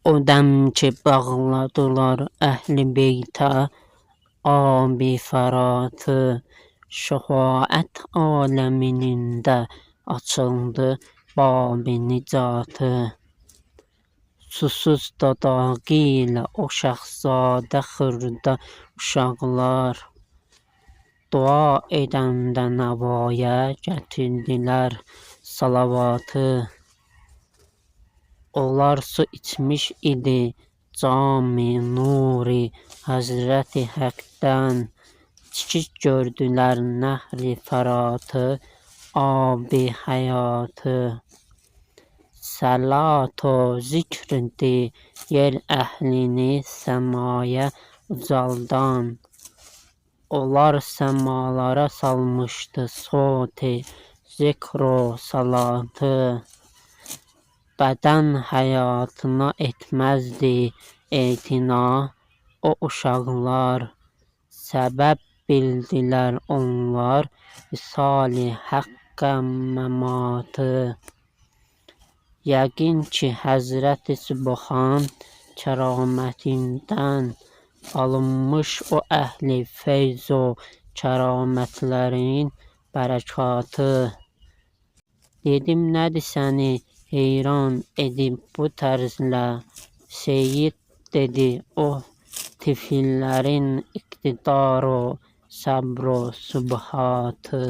O dem ki bağladılar əhl-i beytə, abi fəratı, şəfaət aləminin də açıldı bab-ı nicatı. Susuz da daqilə o şahzadə xırda uşaqlar, dua edəndə nəvaya gətirdilər salavatı. Onlar su içmiş idi cam-ı nuri Həzrəti Həqdən, çiçik gördülər nəhri fəratı, ab-ı həyatı. Səlat o zikr-di yer əhlini səmaya ucaldan, onlar səmalara salmışdı sot-i zikr o salatı. Bədən həyatına etməzdi etina o uşaqlar, səbəb bildilər onlar visal-i Həqqə məmatı. Yəqin ki Həzrəti Sübhan kəramətindən alınmış o əhli feyz o kəramətlərin bərəkatı. Dedim nədir səni heyran edib bu tərzlə, Seyyid dedi o tifillərin iqtidar o səbr o sübhatı.